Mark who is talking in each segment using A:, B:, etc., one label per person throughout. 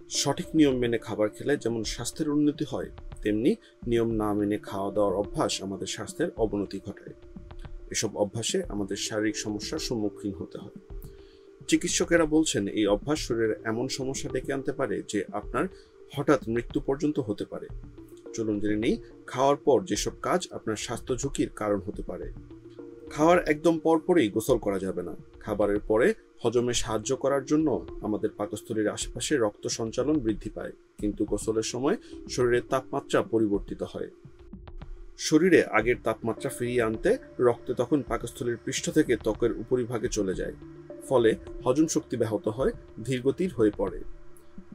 A: সঠিক নিয়ম মেনে খাবার খেলে যেমন স্বাস্থ্যের উন্নতি হয়, তেমনি নিয়ম না মেনে খাওয়া দাওয়ার অভ্যাস আমাদের স্বাস্থ্যের অবনতি ঘটায়। এসব অভ্যাসে আমাদের শারীরিক সমস্যার সম্মুখীন হতে হয়। চিকিৎসকেরা বলছেন এই অভ্যাস শরীরে এমন সমস্যা ডেকে আনতে পারে যে আপনার হঠাৎ মৃত্যু পর্যন্ত হতে পারে। চলুন জেনে নেই খাওয়ার পর যেসব কাজ আপনার স্বাস্থ্য ঝুঁকির কারণ হতে পারে। খাওয়ার একদম পরপরই গোসল করা যাবে না। খাবারের পরে হজমে সাহায্য করার জন্য আমাদের পাকস্থলীর আশেপাশে রক্ত সঞ্চালন বৃদ্ধি পায়, কিন্তু গোসলের সময় শরীরের তাপমাত্রা পরিবর্তিত হয়। শরীরে আগের তাপমাত্রা ফিরিয়ে আনতে রক্ত তখন পাকস্থলীর পৃষ্ঠ থেকে ত্বকের উপরিভাগে চলে যায়, ফলে হজম শক্তি ব্যাহত হয়, ধীরগতির হয়ে পড়ে।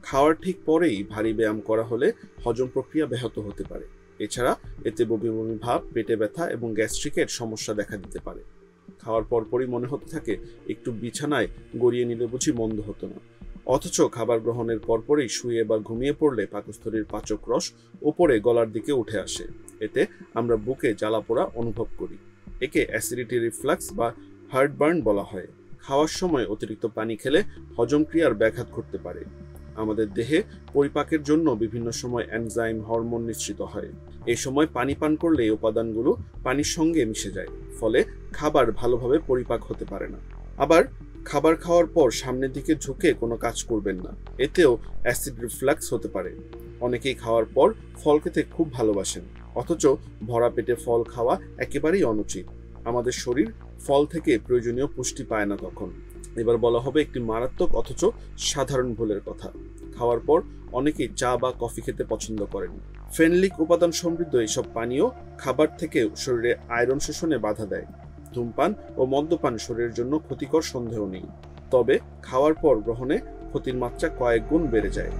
A: খাওয়ার ঠিক পরেই ভারী ব্যায়াম করা হলে হজম প্রক্রিয়া ব্যাহত হতে পারে। এছাড়া এতে বমি বমি ভাব, পেটে ব্যথা এবং গ্যাস্ট্রিকের সমস্যা দেখা দিতে পারে। খাওয়ার পরপরই মনে হতে থাকে একটু বিছানায় গড়িয়ে নিলে বুঝি মন্দ হতো না, অথচ খাবার গ্রহণের পরপরই শুয়ে বা ঘুমিয়ে পড়লে পাকস্থলীর পাচক রস ওপরে গলার দিকে উঠে আসে। এতে আমরা বুকে জ্বালাপোড়া অনুভব করি। একে অ্যাসিডিটি রিফ্লাক্স বা হার্টবার্ন বলা হয়। খাওয়ার সময় অতিরিক্ত পানি খেলে হজম ক্রিয়ার ব্যাঘাত ঘটতে পারে। আমাদের দেহে পরিপাকের জন্য বিভিন্ন সময় এনজাইম, হরমোন নিঃসৃত হয়। এই সময় পানি পান করলে এই উপাদানগুলো পানির সঙ্গে মিশে যায়, ফলে খাবার ভালোভাবে পরিপাক হতে পারে না। আবার খাবার খাওয়ার পর সামনের দিকে ঝুঁকে কোনো কাজ করবেন না, এতেও অ্যাসিড রিফ্লাক্স হতে পারে। অনেকেই খাওয়ার পর ফল খেতে খুব ভালোবাসেন, অথচ ভরা পেটে ফল খাওয়া একেবারেই অনুচিত। আমাদের শরীর ফল থেকে প্রয়োজনীয় পুষ্টি পায় না তখন। এবার বলা হবে একটি মারাত্মক অথচ সাধারণ ভুলের কথা। খাওয়ার পর অনেকেই চা বা কফি খেতে পছন্দ করেন। ফেনলিক উপাদান সমৃদ্ধ এইসব পানীয় খাবার থেকে শরীরে আয়রন শোষণে বাধা দেয়। ধূমপান ও মদ্যপান শরীরের জন্য ক্ষতিকর সন্দেহ নেই, তবে খাওয়ার পর গ্রহণে ক্ষতির মাত্রা কয়েক গুণ বেড়ে যায়।